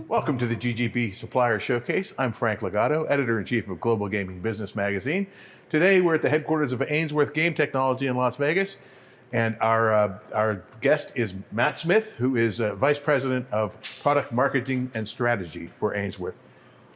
Welcome to the GGB Supplier Showcase. I'm Frank Legato, Editor-in-Chief of Global Gaming Business Magazine. Today we're at the headquarters of Ainsworth Game Technology in Las Vegas, and our guest is Matt Smith, who is Vice President of Product Marketing and Strategy for Ainsworth.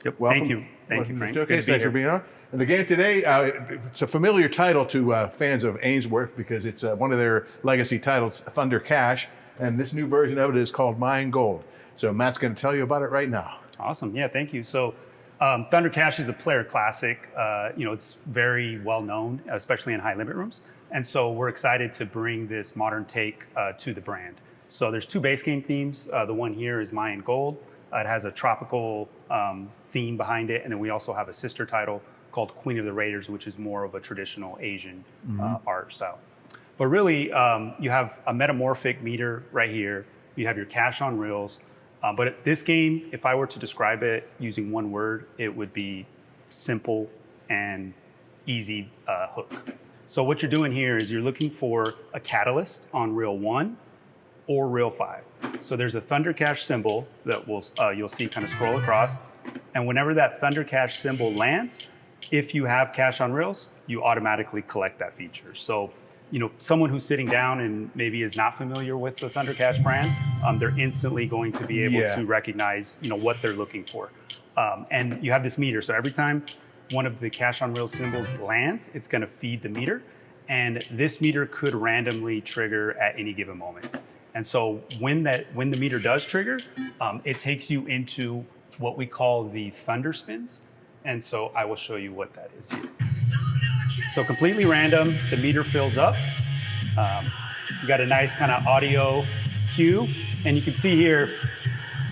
Yep. Welcome. Thank you. Thank you, Frank. Showcase. Thanks for being on. And the game today, it's a familiar title to fans of Ainsworth because it's one of their legacy titles, Thunder Cash, and this new version of it is called Mine Gold. So Matt's going to tell you about it right now. Awesome. Yeah, thank you. So Thunder Cash is a player classic. It's very well known, especially in high limit rooms. And so we're excited to bring this modern take to the brand. So there's two base game themes. The one here is Mine Gold. It has a tropical theme behind it. And then we also have a sister title called Queen of the Raiders, which is more of a traditional Asian art style. But really, you have a metamorphic meter right here. You have your cash on reels. But this game, if I were to describe it using one word, it would be simple and easy hook. So what you're doing here is you're looking for a catalyst on reel 1 or reel 5. So there's a Thunder Cash symbol that you'll see kind of scroll across. And whenever that Thunder Cash symbol lands, if you have cash on reels, you automatically collect that feature. So someone who's sitting down and maybe is not familiar with the Thunder Cash brand, they're instantly going to be able to recognize, what they're looking for. And you have this meter. So every time one of the cash on reels symbols lands, it's going to feed the meter. And this meter could randomly trigger at any given moment. And so when the meter does trigger, it takes you into what we call the thunder spins. And so I will show you what that is here. So completely random, the meter fills up. You got a nice kind of audio cue. And you can see here,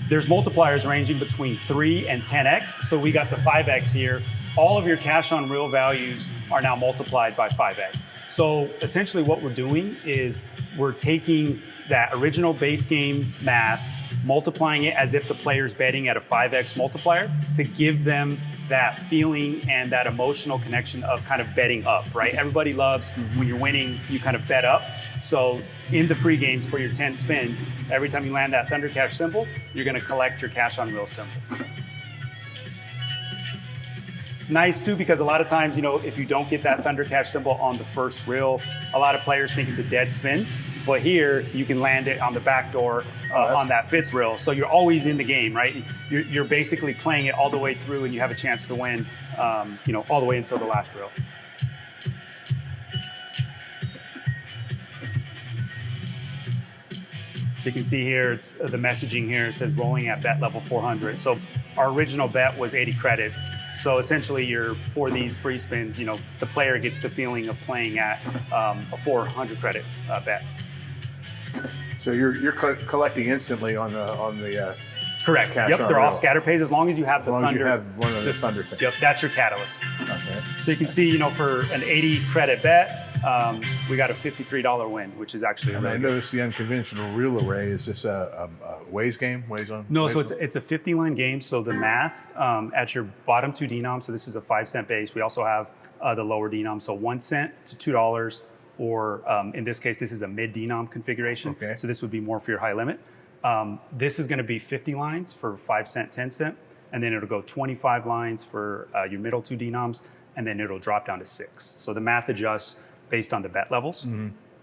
there's multipliers ranging between 3 and 10x. So we got the 5x here. All of your cash on reel values are now multiplied by 5x. So essentially what we're doing is we're taking that original base game math, multiplying it as if the player's betting at a 5x multiplier to give them that feeling and that emotional connection of kind of betting up, right? Everybody loves when you're winning, you kind of bet up. So in the free games for your 10 spins, every time you land that Thunder Cash symbol, you're gonna collect your cash on reel symbol. It's nice too, because a lot of times, if you don't get that Thunder Cash symbol on the first reel, a lot of players think it's a dead spin. But here, you can land it on the back door on that 5th reel. So you're always in the game, right? You're basically playing it all the way through and you have a chance to win, all the way until the last reel. So you can see here, it's the messaging here, it says rolling at bet level 400. So our original bet was 80 credits. So essentially for these free spins, the player gets the feeling of playing at a 400 credit bet. So you're collecting instantly on the correct. Cash yep, on they're reel. all scatter pays as long as you have the thunder. As long as you have one of the thunder things. Yep, that's your catalyst. Okay. So you can see, for an 80 credit bet, we got a $53 win, which is actually And really I good. noticed the unconventional reel array. Is this a Waze game? Waze on? No, Waze so on? it's a 50-line game. So the math at your bottom 2 denom, so this is a 5-cent base. We also have the lower denom, so 1 cent to $2, or in this case, this is a mid-denom configuration. Okay. So this would be more for your high limit. This is going to be 50 lines for 5 cent, 10 cent, and then it'll go 25 lines for your middle 2 denoms, and then it'll drop down to 6. So the math adjusts based on the bet levels.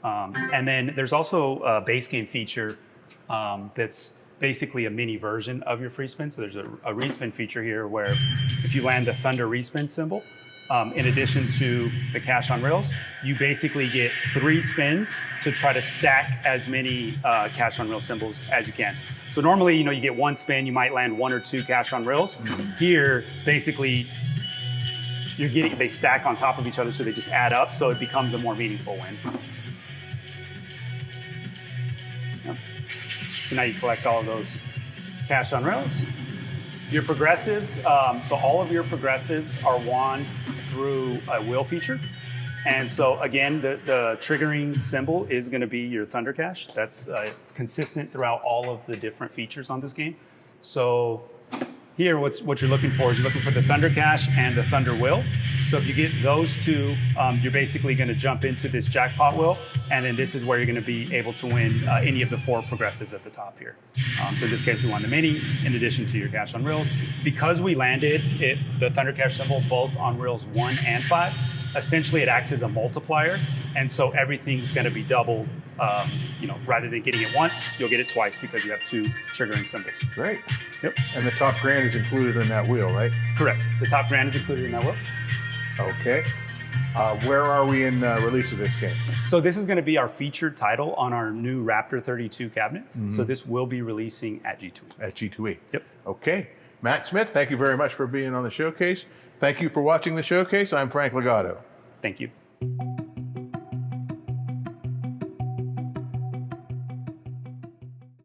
And then there's also a base game feature that's basically a mini version of your free spin. So there's a respin feature here where if you land the Thunder respin symbol, in addition to the cash on rails, you basically get 3 spins to try to stack as many cash on rail symbols as you can. So normally, you get 1 spin, you might land 1 or 2 cash on rails. Here, basically, they stack on top of each other, so they just add up, so it becomes a more meaningful win. Yep. So now you collect all of those cash on rails. Your progressives, so all of your progressives are won through a wheel feature. And so again, the triggering symbol is gonna be your Thunder Cash. That's consistent throughout all of the different features on this game. So here, what you're looking for is you're looking for the Thunder Cash and the Thunder Wheel. So if you get those two, you're basically going to jump into this jackpot wheel, and then this is where you're going to be able to win any of the 4 progressives at the top here. So in this case, we won the mini in addition to your cash on reels. Because we landed the Thunder Cash symbol both on reels 1 and 5, essentially it acts as a multiplier, and so everything's going to be doubled. Rather than getting it once, you'll get it twice because you have 2 triggering symbols. Great. Yep. And the top grand is included in that wheel, right? Correct. The top grand is included in that wheel. Okay. Where are we in release of this game? So this is going to be our featured title on our new Raptor 32 cabinet. So this will be releasing at G2E. At G2E. Yep. Okay. Matt Smith, thank you very much for being on the showcase. Thank you for watching the showcase. I'm Frank Legato. Thank you.